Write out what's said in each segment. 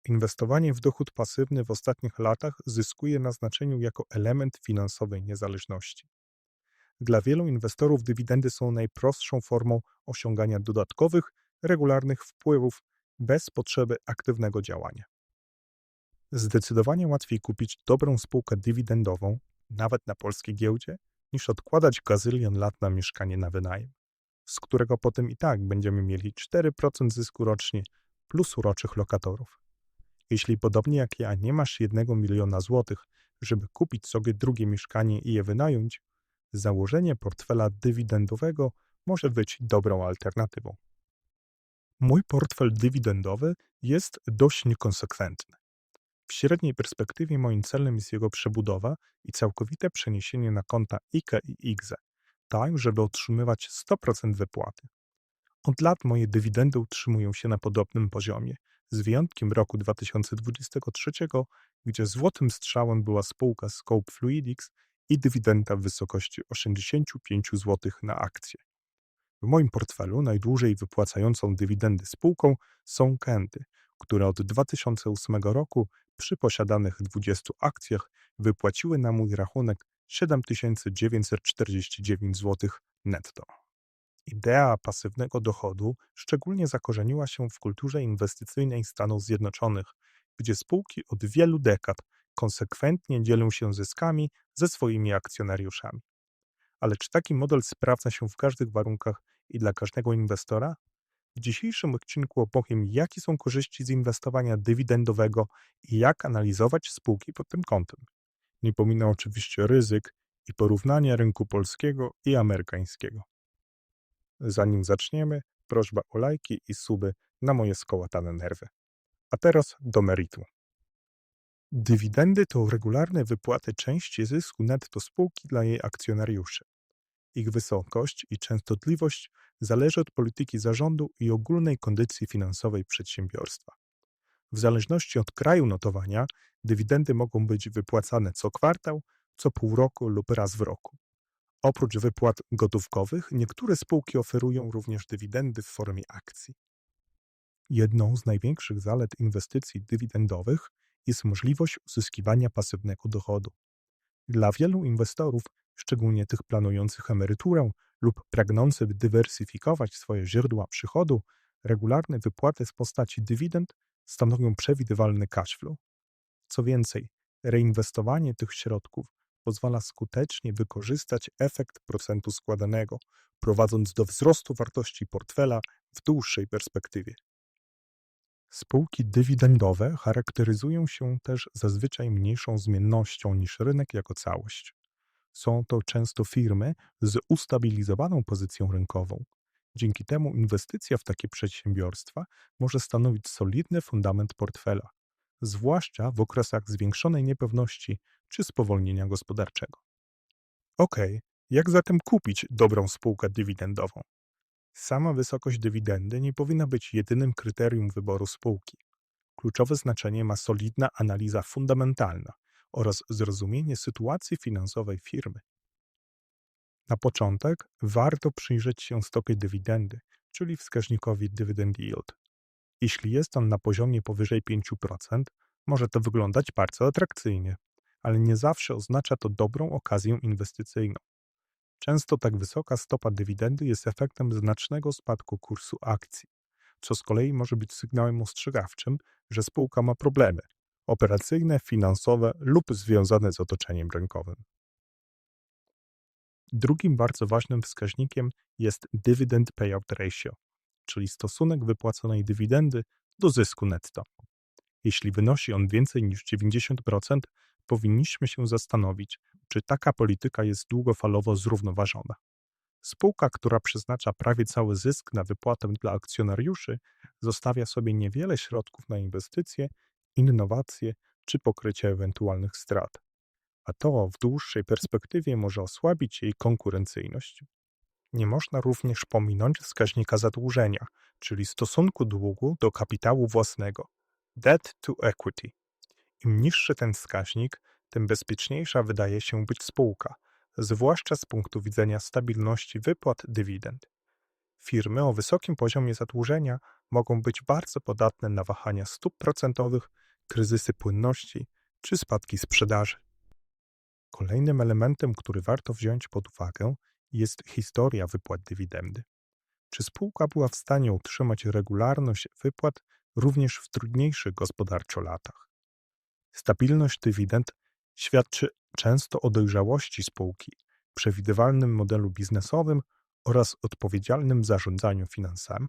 Inwestowanie w dochód pasywny w ostatnich latach zyskuje na znaczeniu jako element finansowej niezależności. Dla wielu inwestorów dywidendy są najprostszą formą osiągania dodatkowych, regularnych wpływów bez potrzeby aktywnego działania. Zdecydowanie łatwiej kupić dobrą spółkę dywidendową, nawet na polskiej giełdzie, niż odkładać gazylion lat na mieszkanie na wynajem, z którego potem i tak będziemy mieli 4% zysku rocznie plus uroczych lokatorów. Jeśli podobnie jak ja nie masz 1 miliona złotych, żeby kupić sobie drugie mieszkanie i je wynająć, założenie portfela dywidendowego może być dobrą alternatywą. Mój portfel dywidendowy jest dość niekonsekwentny. W średniej perspektywie moim celem jest jego przebudowa i całkowite przeniesienie na konta IKE i IGZE, tak żeby otrzymywać 100% wypłaty. Od lat moje dywidendy utrzymują się na podobnym poziomie, z wyjątkiem roku 2023, gdzie złotym strzałem była spółka Scope Fluidics i dywidenda w wysokości 85 zł na akcję. W moim portfelu najdłużej wypłacającą dywidendy spółką są Kenty, które od 2008 roku przy posiadanych 20 akcjach wypłaciły na mój rachunek 7949 zł netto. Idea pasywnego dochodu szczególnie zakorzeniła się w kulturze inwestycyjnej Stanów Zjednoczonych, gdzie spółki od wielu dekad konsekwentnie dzielą się zyskami ze swoimi akcjonariuszami. Ale czy taki model sprawdza się w każdych warunkach i dla każdego inwestora? W dzisiejszym odcinku opowiem, jakie są korzyści z inwestowania dywidendowego i jak analizować spółki pod tym kątem. Nie pominę oczywiście ryzyk i porównania rynku polskiego i amerykańskiego. Zanim zaczniemy, prośba o lajki i suby na moje skołatane nerwy. A teraz do meritum. Dywidendy to regularne wypłaty części zysku netto spółki dla jej akcjonariuszy. Ich wysokość i częstotliwość zależy od polityki zarządu i ogólnej kondycji finansowej przedsiębiorstwa. W zależności od kraju notowania, dywidendy mogą być wypłacane co kwartał, co pół roku lub raz w roku. Oprócz wypłat gotówkowych, niektóre spółki oferują również dywidendy w formie akcji. Jedną z największych zalet inwestycji dywidendowych jest możliwość uzyskiwania pasywnego dochodu. Dla wielu inwestorów, szczególnie tych planujących emeryturę lub pragnących dywersyfikować swoje źródła przychodu, regularne wypłaty w postaci dywidend stanowią przewidywalny cash flow. Co więcej, reinwestowanie tych środków pozwala skutecznie wykorzystać efekt procentu składanego, prowadząc do wzrostu wartości portfela w dłuższej perspektywie. Spółki dywidendowe charakteryzują się też zazwyczaj mniejszą zmiennością niż rynek jako całość. Są to często firmy z ustabilizowaną pozycją rynkową. Dzięki temu inwestycja w takie przedsiębiorstwa może stanowić solidny fundament portfela, zwłaszcza w okresach zwiększonej niepewności czy spowolnienia gospodarczego. Jak zatem kupić dobrą spółkę dywidendową? Sama wysokość dywidendy nie powinna być jedynym kryterium wyboru spółki. Kluczowe znaczenie ma solidna analiza fundamentalna oraz zrozumienie sytuacji finansowej firmy. Na początek warto przyjrzeć się stopie dywidendy, czyli wskaźnikowi dividend yield. Jeśli jest on na poziomie powyżej 5%, może to wyglądać bardzo atrakcyjnie, ale nie zawsze oznacza to dobrą okazję inwestycyjną. Często tak wysoka stopa dywidendy jest efektem znacznego spadku kursu akcji, co z kolei może być sygnałem ostrzegawczym, że spółka ma problemy operacyjne, finansowe lub związane z otoczeniem rynkowym. Drugim bardzo ważnym wskaźnikiem jest dividend payout ratio, czyli stosunek wypłaconej dywidendy do zysku netto. Jeśli wynosi on więcej niż 90%, powinniśmy się zastanowić, czy taka polityka jest długofalowo zrównoważona. Spółka, która przeznacza prawie cały zysk na wypłatę dla akcjonariuszy, zostawia sobie niewiele środków na inwestycje, innowacje czy pokrycie ewentualnych strat. A to w dłuższej perspektywie może osłabić jej konkurencyjność. Nie można również pominąć wskaźnika zadłużenia, czyli stosunku długu do kapitału własnego, debt to equity. Im niższy ten wskaźnik, tym bezpieczniejsza wydaje się być spółka, zwłaszcza z punktu widzenia stabilności wypłat dywidend. Firmy o wysokim poziomie zadłużenia mogą być bardzo podatne na wahania stóp procentowych, kryzysy płynności czy spadki sprzedaży. Kolejnym elementem, który warto wziąć pod uwagę, jest historia wypłat dywidendy. Czy spółka była w stanie utrzymać regularność wypłat również w trudniejszych gospodarczo latach? Stabilność dywidend świadczy często o dojrzałości spółki, przewidywalnym modelu biznesowym oraz odpowiedzialnym zarządzaniu finansami.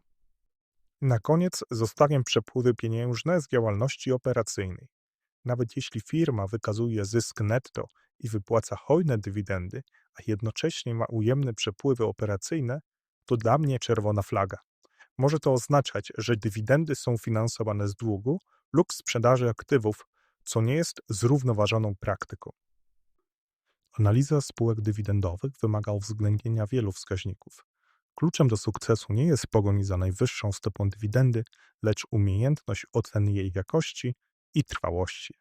Na koniec zostawiam przepływy pieniężne z działalności operacyjnej. Nawet jeśli firma wykazuje zysk netto i wypłaca hojne dywidendy, a jednocześnie ma ujemne przepływy operacyjne, to dla mnie czerwona flaga. Może to oznaczać, że dywidendy są finansowane z długu lub sprzedaży aktywów, co nie jest zrównoważoną praktyką. Analiza spółek dywidendowych wymaga uwzględnienia wielu wskaźników. Kluczem do sukcesu nie jest pogoń za najwyższą stopą dywidendy, lecz umiejętność oceny jej jakości i trwałości.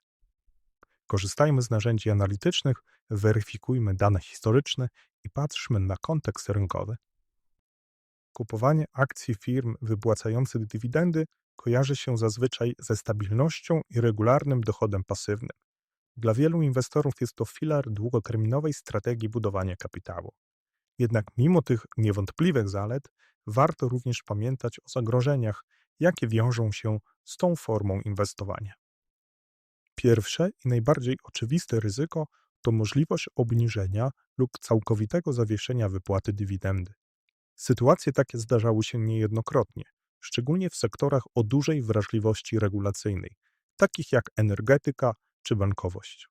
Korzystajmy z narzędzi analitycznych, weryfikujmy dane historyczne i patrzmy na kontekst rynkowy. Kupowanie akcji firm wypłacających dywidendy kojarzy się zazwyczaj ze stabilnością i regularnym dochodem pasywnym. Dla wielu inwestorów jest to filar długoterminowej strategii budowania kapitału. Jednak mimo tych niewątpliwych zalet, warto również pamiętać o zagrożeniach, jakie wiążą się z tą formą inwestowania. Pierwsze i najbardziej oczywiste ryzyko to możliwość obniżenia lub całkowitego zawieszenia wypłaty dywidendy. Sytuacje takie zdarzały się niejednokrotnie, szczególnie w sektorach o dużej wrażliwości regulacyjnej, takich jak energetyka czy bankowość.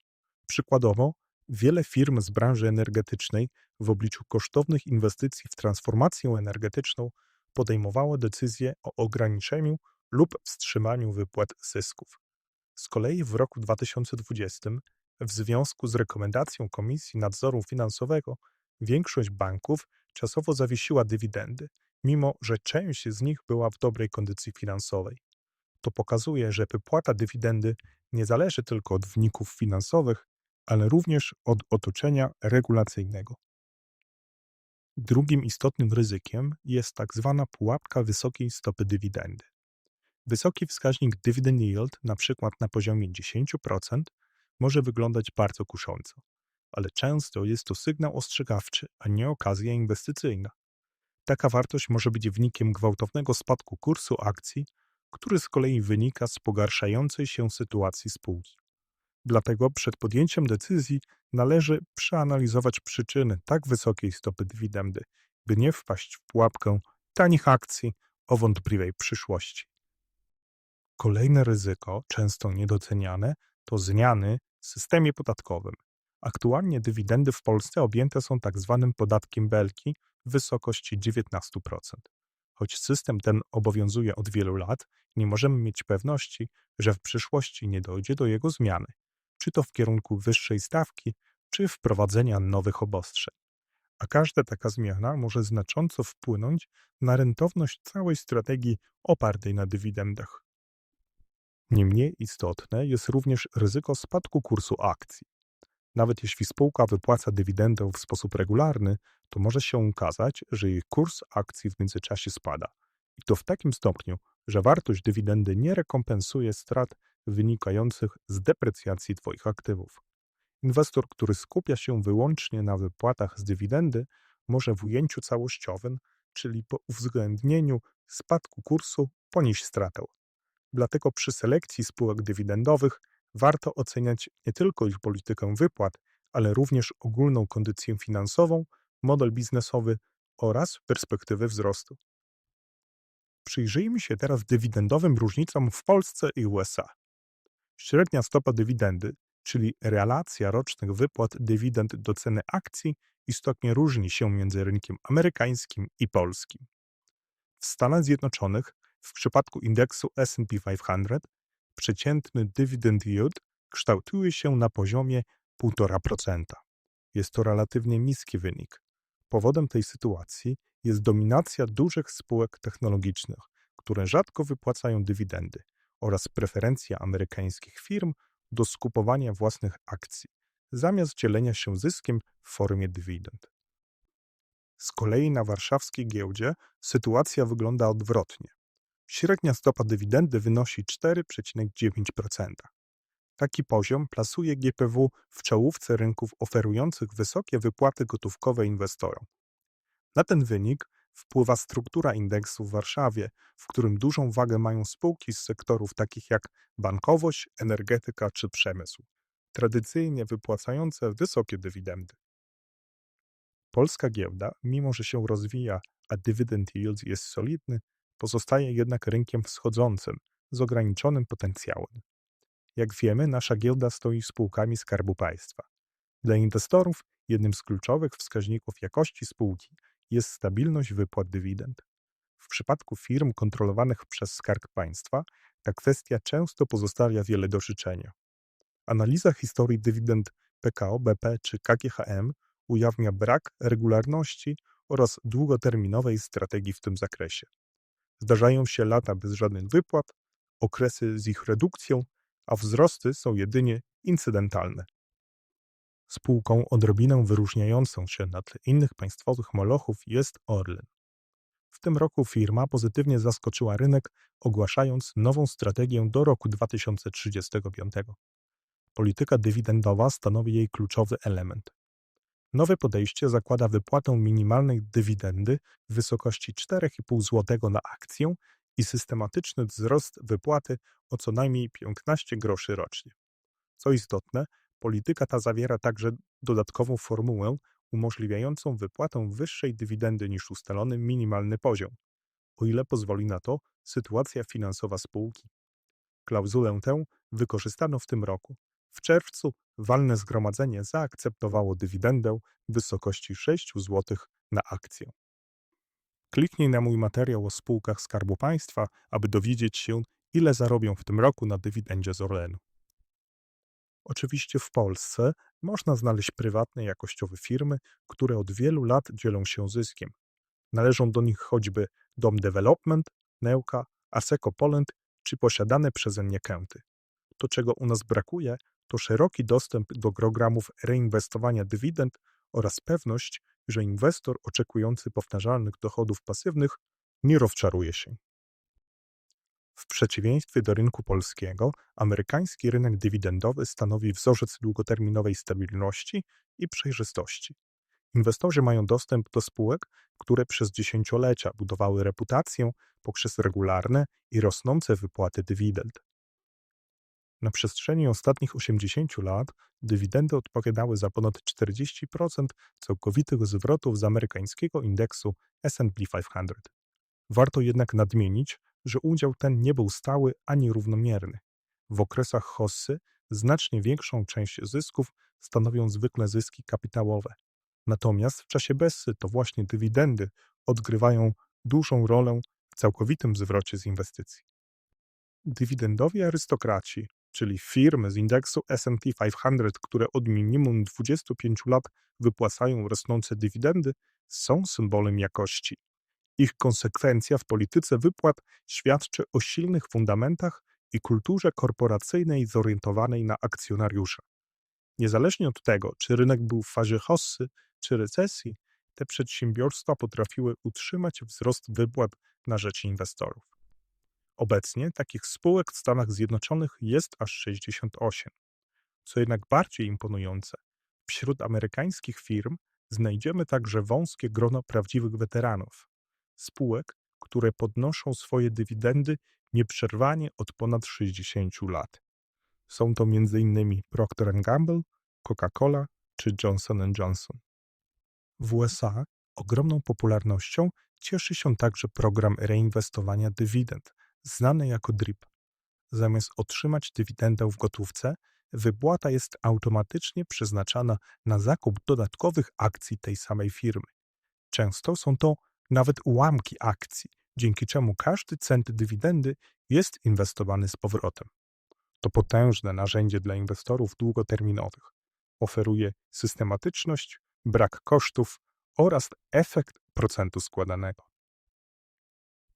Przykładowo, wiele firm z branży energetycznej w obliczu kosztownych inwestycji w transformację energetyczną podejmowało decyzje o ograniczeniu lub wstrzymaniu wypłat zysków. Z kolei w roku 2020, w związku z rekomendacją Komisji Nadzoru Finansowego, większość banków czasowo zawiesiła dywidendy, mimo że część z nich była w dobrej kondycji finansowej. To pokazuje, że wypłata dywidendy nie zależy tylko od wyników finansowych, ale również od otoczenia regulacyjnego. Drugim istotnym ryzykiem jest tak zwana pułapka wysokiej stopy dywidendy. Wysoki wskaźnik dividend yield, na przykład na poziomie 10%, może wyglądać bardzo kusząco, ale często jest to sygnał ostrzegawczy, a nie okazja inwestycyjna. Taka wartość może być wynikiem gwałtownego spadku kursu akcji, który z kolei wynika z pogarszającej się sytuacji spółki. Dlatego przed podjęciem decyzji należy przeanalizować przyczyny tak wysokiej stopy dywidendy, by nie wpaść w pułapkę tanich akcji o wątpliwej przyszłości. Kolejne ryzyko, często niedoceniane, to zmiany w systemie podatkowym. Aktualnie dywidendy w Polsce objęte są tzw. podatkiem Belki w wysokości 19%. Choć system ten obowiązuje od wielu lat, nie możemy mieć pewności, że w przyszłości nie dojdzie do jego zmiany, czy to w kierunku wyższej stawki, czy wprowadzenia nowych obostrzeń. A każda taka zmiana może znacząco wpłynąć na rentowność całej strategii opartej na dywidendach. Nie mniej istotne jest również ryzyko spadku kursu akcji. Nawet jeśli spółka wypłaca dywidendę w sposób regularny, to może się okazać, że jej kurs akcji w międzyczasie spada. I to w takim stopniu, że wartość dywidendy nie rekompensuje strat wynikających z deprecjacji Twoich aktywów. Inwestor, który skupia się wyłącznie na wypłatach z dywidendy, może w ujęciu całościowym, czyli po uwzględnieniu spadku kursu, ponieść stratę. Dlatego przy selekcji spółek dywidendowych warto oceniać nie tylko ich politykę wypłat, ale również ogólną kondycję finansową, model biznesowy oraz perspektywy wzrostu. Przyjrzyjmy się teraz dywidendowym różnicom w Polsce i USA. Średnia stopa dywidendy, czyli relacja rocznych wypłat dywidend do ceny akcji, istotnie różni się między rynkiem amerykańskim i polskim. W Stanach Zjednoczonych, w przypadku indeksu S&P 500, przeciętny dividend yield kształtuje się na poziomie 1,5%. Jest to relatywnie niski wynik. Powodem tej sytuacji jest dominacja dużych spółek technologicznych, które rzadko wypłacają dywidendy, oraz preferencja amerykańskich firm do skupowania własnych akcji, zamiast dzielenia się zyskiem w formie dywidend. Z kolei na warszawskiej giełdzie sytuacja wygląda odwrotnie. Średnia stopa dywidendy wynosi 4,9%. Taki poziom plasuje GPW w czołówce rynków oferujących wysokie wypłaty gotówkowe inwestorom. Na ten wynik wpływa struktura indeksu w Warszawie, w którym dużą wagę mają spółki z sektorów takich jak bankowość, energetyka czy przemysł, tradycyjnie wypłacające wysokie dywidendy. Polska giełda, mimo że się rozwija, a dividend yield jest solidny, pozostaje jednak rynkiem wschodzącym z ograniczonym potencjałem. Jak wiemy, nasza giełda stoi spółkami Skarbu Państwa. Dla inwestorów jednym z kluczowych wskaźników jakości spółki jest stabilność wypłat dywidend. W przypadku firm kontrolowanych przez Skarb Państwa ta kwestia często pozostawia wiele do życzenia. Analiza historii dywidend PKO BP czy KGHM ujawnia brak regularności oraz długoterminowej strategii w tym zakresie. Zdarzają się lata bez żadnych wypłat, okresy z ich redukcją, a wzrosty są jedynie incydentalne. Spółką odrobinę wyróżniającą się na tle innych państwowych molochów jest Orlen. W tym roku firma pozytywnie zaskoczyła rynek, ogłaszając nową strategię do roku 2035. Polityka dywidendowa stanowi jej kluczowy element. Nowe podejście zakłada wypłatę minimalnej dywidendy w wysokości 4,5 zł na akcję i systematyczny wzrost wypłaty o co najmniej 15 groszy rocznie. Co istotne, polityka ta zawiera także dodatkową formułę umożliwiającą wypłatę wyższej dywidendy niż ustalony minimalny poziom, o ile pozwoli na to sytuacja finansowa spółki. Klauzulę tę wykorzystano w tym roku. W czerwcu walne zgromadzenie zaakceptowało dywidendę w wysokości 6 zł na akcję. Kliknij na mój materiał o spółkach Skarbu Państwa, aby dowiedzieć się, ile zarobią w tym roku na dywidendzie z Orlenu. Oczywiście w Polsce można znaleźć prywatne, jakościowe firmy, które od wielu lat dzielą się zyskiem. Należą do nich choćby Dom Development, Neuka, Asseco Poland czy posiadane przeze mnie Kęty. To, czego u nas brakuje, to szeroki dostęp do programów reinwestowania dywidend oraz pewność, że inwestor oczekujący powtarzalnych dochodów pasywnych nie rozczaruje się. W przeciwieństwie do rynku polskiego, amerykański rynek dywidendowy stanowi wzorzec długoterminowej stabilności i przejrzystości. Inwestorzy mają dostęp do spółek, które przez dziesięciolecia budowały reputację poprzez regularne i rosnące wypłaty dywidend. Na przestrzeni ostatnich 80 lat dywidendy odpowiadały za ponad 40% całkowitych zwrotów z amerykańskiego indeksu S&P 500. Warto jednak nadmienić, że udział ten nie był stały ani równomierny. W okresach hossy znacznie większą część zysków stanowią zwykle zyski kapitałowe. Natomiast w czasie bessy to właśnie dywidendy odgrywają dużą rolę w całkowitym zwrocie z inwestycji. Dywidendowi arystokraci, czyli firmy z indeksu S&P 500, które od minimum 25 lat wypłacają rosnące dywidendy, są symbolem jakości. Ich konsekwencja w polityce wypłat świadczy o silnych fundamentach i kulturze korporacyjnej zorientowanej na akcjonariusza. Niezależnie od tego, czy rynek był w fazie hossy czy recesji, te przedsiębiorstwa potrafiły utrzymać wzrost wypłat na rzecz inwestorów. Obecnie takich spółek w Stanach Zjednoczonych jest aż 68. Co jednak bardziej imponujące, wśród amerykańskich firm znajdziemy także wąskie grono prawdziwych weteranów. Spółek, które podnoszą swoje dywidendy nieprzerwanie od ponad 60 lat. Są to m.in. Procter & Gamble, Coca-Cola czy Johnson & Johnson. W USA ogromną popularnością cieszy się także program reinwestowania dywidend, znany jako DRIP. Zamiast otrzymać dywidendę w gotówce, wypłata jest automatycznie przeznaczana na zakup dodatkowych akcji tej samej firmy. Często są to nawet ułamki akcji, dzięki czemu każdy cent dywidendy jest inwestowany z powrotem. To potężne narzędzie dla inwestorów długoterminowych. Oferuje systematyczność, brak kosztów oraz efekt procentu składanego.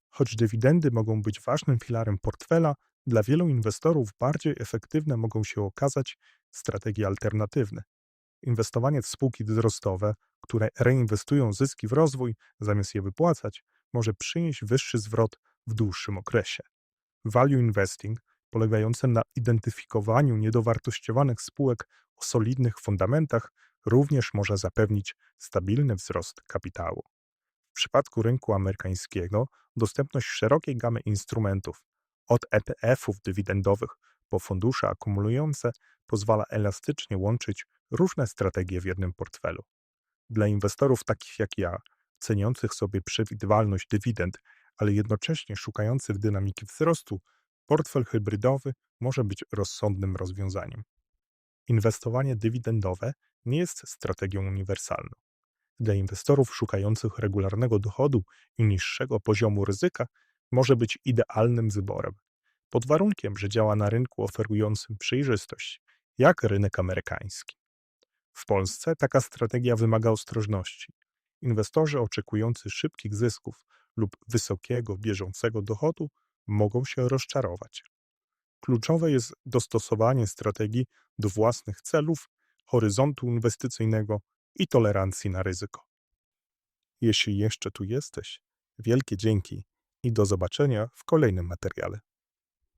Choć dywidendy mogą być ważnym filarem portfela, dla wielu inwestorów bardziej efektywne mogą się okazać strategie alternatywne. Inwestowanie w spółki wzrostowe, które reinwestują zyski w rozwój zamiast je wypłacać, może przynieść wyższy zwrot w dłuższym okresie. Value investing, polegający na identyfikowaniu niedowartościowanych spółek o solidnych fundamentach, również może zapewnić stabilny wzrost kapitału. W przypadku rynku amerykańskiego dostępność szerokiej gamy instrumentów, od ETF-ów dywidendowych po fundusze akumulujące, pozwala elastycznie łączyć różne strategie w jednym portfelu. Dla inwestorów takich jak ja, ceniących sobie przewidywalność dywidend, ale jednocześnie szukających dynamiki wzrostu, portfel hybrydowy może być rozsądnym rozwiązaniem. Inwestowanie dywidendowe nie jest strategią uniwersalną. Dla inwestorów szukających regularnego dochodu i niższego poziomu ryzyka może być idealnym wyborem, pod warunkiem, że działa na rynku oferującym przejrzystość, jak rynek amerykański. W Polsce taka strategia wymaga ostrożności. Inwestorzy oczekujący szybkich zysków lub wysokiego bieżącego dochodu mogą się rozczarować. Kluczowe jest dostosowanie strategii do własnych celów, horyzontu inwestycyjnego i tolerancji na ryzyko. Jeśli jeszcze tu jesteś, wielkie dzięki i do zobaczenia w kolejnym materiale.